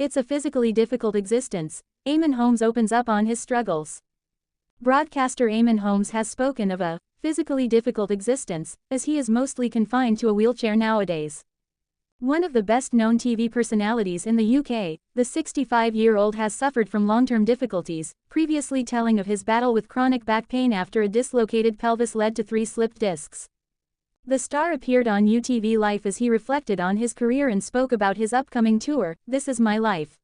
It's a physically difficult existence. Eamonn Holmes opens up on his struggles. Broadcaster Eamonn Holmes has spoken of a physically difficult existence, as he is mostly confined to a wheelchair nowadays. One of the best-known TV personalities in the UK, the 65-year-old has suffered from long-term difficulties, previously telling of his battle with chronic back pain after a dislocated pelvis led to 3 slipped discs. The star appeared on UTV Life as he reflected on his career and spoke about his upcoming tour, This Is My Life.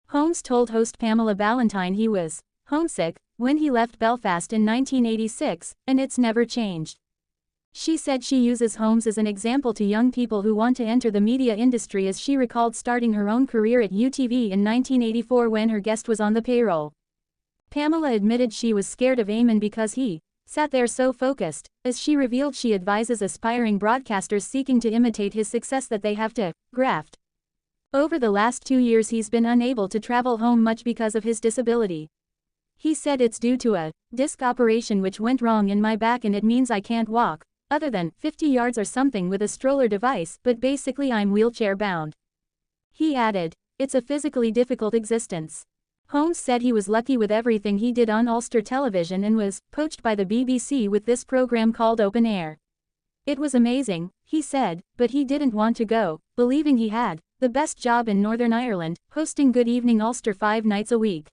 Holmes told host Pamela Ballantine he was homesick when he left Belfast in 1986, and it's never changed. She said she uses Holmes as an example to young people who want to enter the media industry, as she recalled starting her own career at UTV in 1984 when her guest was on the payroll. Pamela admitted she was scared of Eamonn because he sat there so focused. As she revealed, she advises aspiring broadcasters seeking to imitate his success that they have to graft. Over the last 2 years he's been unable to travel home much because of his disability. He said, "It's due to a disc operation which went wrong in my back and it means I can't walk other than 50 yards or something with a stroller device, but basically I'm wheelchair bound." He added, "It's a physically difficult existence." Holmes said he was lucky with everything he did on Ulster television and was poached by the BBC with this program called Open Air. "It was amazing," he said, but he didn't want to go, believing he had the best job in Northern Ireland, hosting Good Evening Ulster 5 nights a week.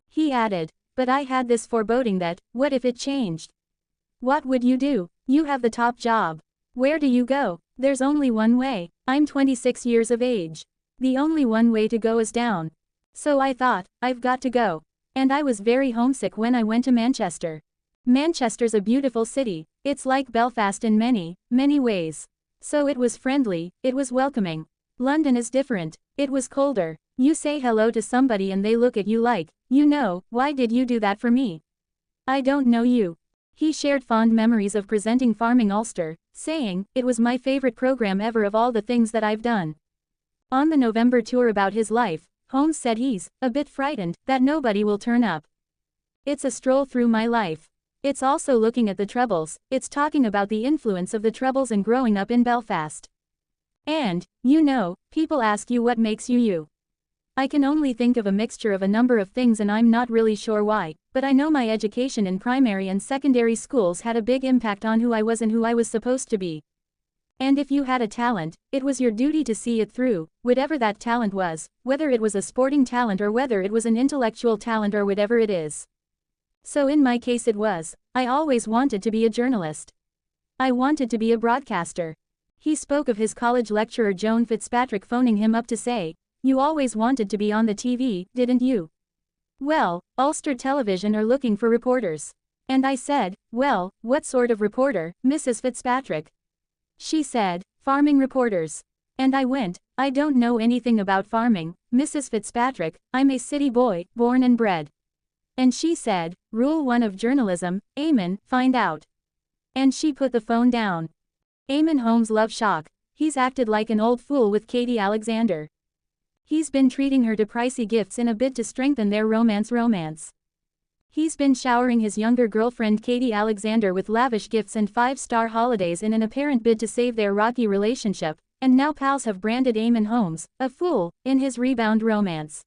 He added, "But I had this foreboding that, what if it changed? What would you do? You have the top job. Where do you go? There's only one way. I'm 26 years of age. The only one way to go is down. So I thought, I've got to go. And I was very homesick when I went to Manchester. Manchester's a beautiful city. It's like Belfast in many, many ways. So it was friendly, it was welcoming. London is different. It was colder. You say hello to somebody and they look at you like, why did you do that for me? I don't know you." He shared fond memories of presenting Farming Ulster, saying, "It was my favorite program ever of all the things that I've done." On the November tour about his life, Holmes said he's a bit frightened that nobody will turn up. "It's a stroll through my life. It's also looking at the troubles, it's talking about the influence of the troubles and growing up in Belfast. And, people ask you what makes you you. I can only think of a mixture of a number of things and I'm not really sure why, but I know my education in primary and secondary schools had a big impact on who I was and who I was supposed to be. And if you had a talent, it was your duty to see it through, whatever that talent was, whether it was a sporting talent or whether it was an intellectual talent or whatever it is. So in my case it was, I always wanted to be a journalist. I wanted to be a broadcaster." He spoke of his college lecturer Joan Fitzpatrick phoning him up to say, "You always wanted to be on the TV, didn't you? Well, Ulster Television are looking for reporters." And I said, "Well, what sort of reporter, Mrs. Fitzpatrick?" She said, "Farming reporters." And I went, "I don't know anything about farming, Mrs. Fitzpatrick, I'm a city boy, born and bred." And she said, "Rule 1 of journalism, Eamonn, find out." And she put the phone down. Eamonn Holmes' love shock. He's acted like an old fool with Katie Alexander. He's been treating her to pricey gifts in a bid to strengthen their romance. He's been showering his younger girlfriend Katie Alexander with lavish gifts and 5-star holidays in an apparent bid to save their rocky relationship, and now pals have branded Eamonn Holmes a fool in his rebound romance.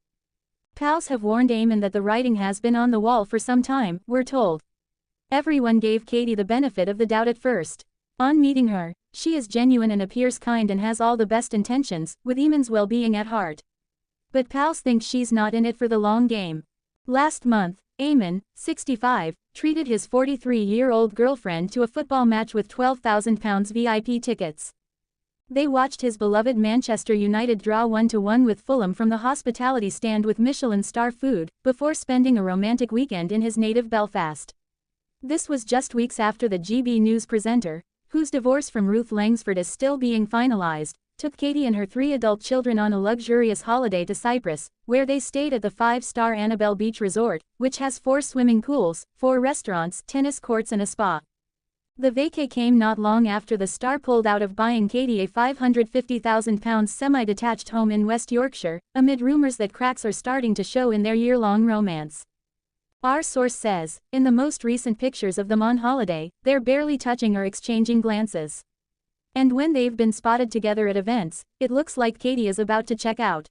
Pals have warned Eamonn that the writing has been on the wall for some time, we're told. Everyone gave Katie the benefit of the doubt at first. On meeting her, she is genuine and appears kind and has all the best intentions, with Eamonn's well-being at heart. But pals think she's not in it for the long game. Last month, Eamonn, 65, treated his 43-year-old girlfriend to a football match with £12,000 VIP tickets. They watched his beloved Manchester United draw 1-1 with Fulham from the hospitality stand with Michelin star food, before spending a romantic weekend in his native Belfast. This was just weeks after the GB News presenter, whose divorce from Ruth Langsford is still being finalized, took Katie and her 3 adult children on a luxurious holiday to Cyprus, where they stayed at the 5-star Annabelle Beach Resort, which has 4 swimming pools, 4 restaurants, tennis courts and a spa. The vacay came not long after the star pulled out of buying Katie a £550,000 semi-detached home in West Yorkshire, amid rumours that cracks are starting to show in their year-long romance. Our source says, in the most recent pictures of them on holiday, they're barely touching or exchanging glances. And when they've been spotted together at events, it looks like Katie is about to check out.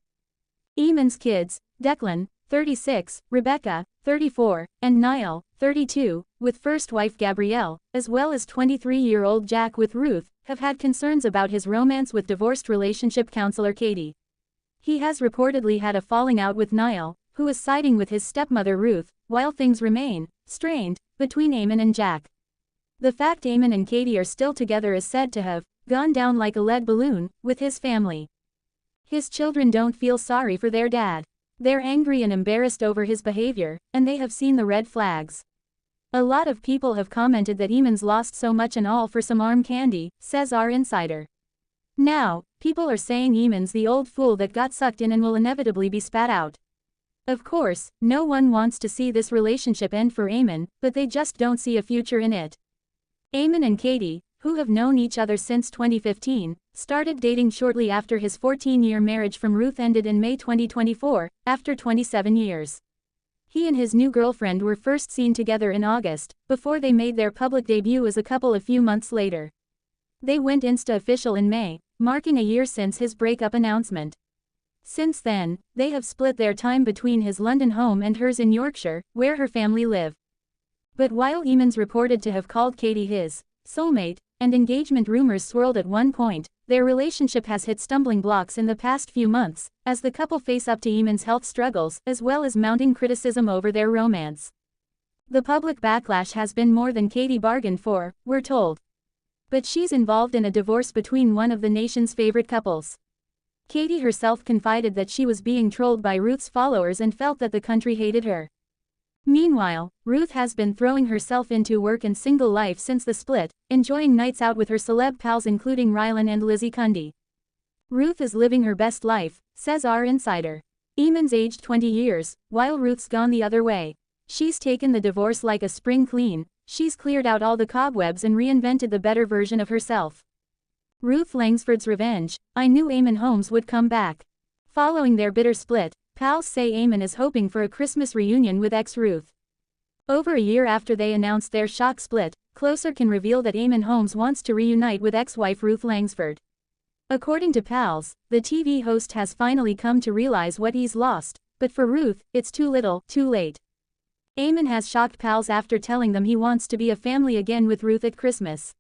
Eamonn's kids, Declan, 36, Rebecca, 34, and Niall, 32, with first wife Gabrielle, as well as 23-year-old Jack with Ruth, have had concerns about his romance with divorced relationship counselor Katie. He has reportedly had a falling out with Niall, who is siding with his stepmother Ruth, while things remain strained between Eamonn and Jack. The fact Eamonn and Katie are still together is said to have gone down like a lead balloon with his family. His children don't feel sorry for their dad. They're angry and embarrassed over his behavior, and they have seen the red flags. A lot of people have commented that Eamonn's lost so much and all for some arm candy, says our insider. Now, people are saying Eamonn's the old fool that got sucked in and will inevitably be spat out. Of course, no one wants to see this relationship end for Eamonn, but they just don't see a future in it. Eamonn and Katie, who have known each other since 2015, started dating shortly after his 14-year marriage from Ruth ended in May 2024, after 27 years. He and his new girlfriend were first seen together in August, before they made their public debut as a couple a few months later. They went Insta-official in May, marking a year since his breakup announcement. Since then, they have split their time between his London home and hers in Yorkshire, where her family live. But while Eamonn's reported to have called Katie his soulmate, and engagement rumors swirled at one point, their relationship has hit stumbling blocks in the past few months, as the couple face up to Eamonn's health struggles as well as mounting criticism over their romance. The public backlash has been more than Katie bargained for, we're told. But she's involved in a divorce between one of the nation's favorite couples. Katie herself confided that she was being trolled by Ruth's followers and felt that the country hated her. Meanwhile, Ruth has been throwing herself into work and single life since the split, enjoying nights out with her celeb pals including Rylan and Lizzie Cundy. Ruth is living her best life, says our insider. Eamonn's aged 20 years, while Ruth's gone the other way. She's taken the divorce like a spring clean, she's cleared out all the cobwebs and reinvented the better version of herself. Ruth Langsford's revenge, I knew Eamonn Holmes would come back. Following their bitter split, pals say Eamonn is hoping for a Christmas reunion with ex-Ruth. Over a year after they announced their shock split, Closer can reveal that Eamonn Holmes wants to reunite with ex-wife Ruth Langsford. According to pals, the TV host has finally come to realize what he's lost, but for Ruth, it's too little, too late. Eamonn has shocked pals after telling them he wants to be a family again with Ruth at Christmas.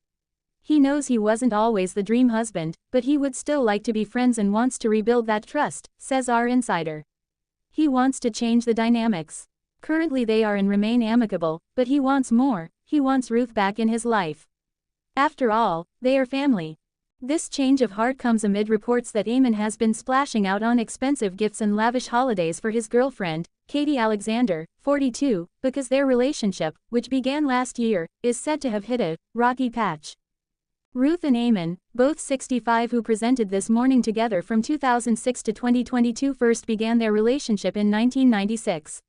He knows he wasn't always the dream husband, but he would still like to be friends and wants to rebuild that trust, says our insider. He wants to change the dynamics. Currently they are and remain amicable, but he wants more, he wants Ruth back in his life. After all, they are family. This change of heart comes amid reports that Eamonn has been splashing out on expensive gifts and lavish holidays for his girlfriend, Katie Alexander, 42, because their relationship, which began last year, is said to have hit a rocky patch. Ruth and Eamonn, both 65 who presented This Morning together from 2006 to 2022 first began their relationship in 1996.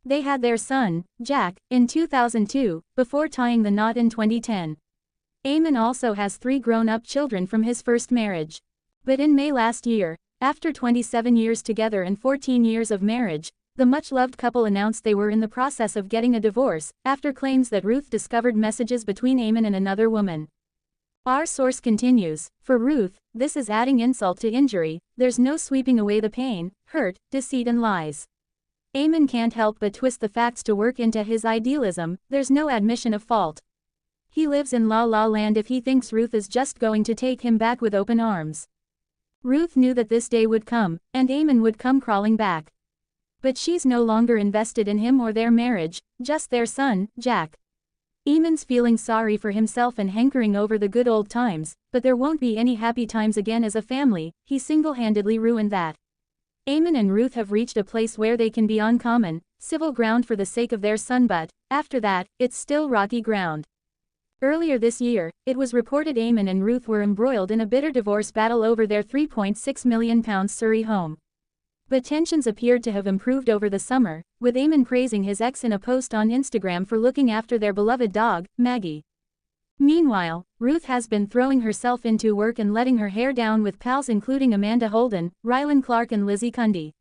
They had their son, Jack, in 2002, before tying the knot in 2010. Eamonn also has 3 grown-up children from his first marriage. But in May last year, after 27 years together and 14 years of marriage, the much-loved couple announced they were in the process of getting a divorce, after claims that Ruth discovered messages between Eamonn and another woman. Our source continues, for Ruth, this is adding insult to injury, there's no sweeping away the pain, hurt, deceit and lies. Eamonn can't help but twist the facts to work into his idealism, there's no admission of fault. He lives in la la land if he thinks Ruth is just going to take him back with open arms. Ruth knew that this day would come, and Eamonn would come crawling back. But she's no longer invested in him or their marriage, just their son, Jack. Eamonn's feeling sorry for himself and hankering over the good old times, but there won't be any happy times again as a family, he single-handedly ruined that. Eamonn and Ruth have reached a place where they can be on common, civil ground for the sake of their son, but, after that, it's still rocky ground. Earlier this year, it was reported Eamonn and Ruth were embroiled in a bitter divorce battle over their £3.6 million Surrey home. But tensions appeared to have improved over the summer, with Eamonn praising his ex in a post on Instagram for looking after their beloved dog, Maggie. Meanwhile, Ruth has been throwing herself into work and letting her hair down with pals including Amanda Holden, Rylan Clark and Lizzie Cundy.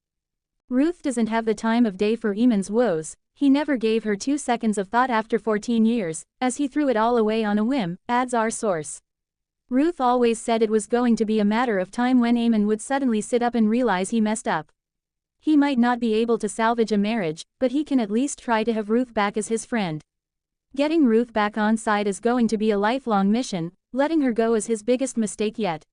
Ruth doesn't have the time of day for Eamonn's woes, he never gave her 2 seconds of thought after 14 years, as he threw it all away on a whim, adds our source. Ruth always said it was going to be a matter of time when Eamonn would suddenly sit up and realize he messed up. He might not be able to salvage a marriage, but he can at least try to have Ruth back as his friend. Getting Ruth back on side is going to be a lifelong mission, letting her go is his biggest mistake yet.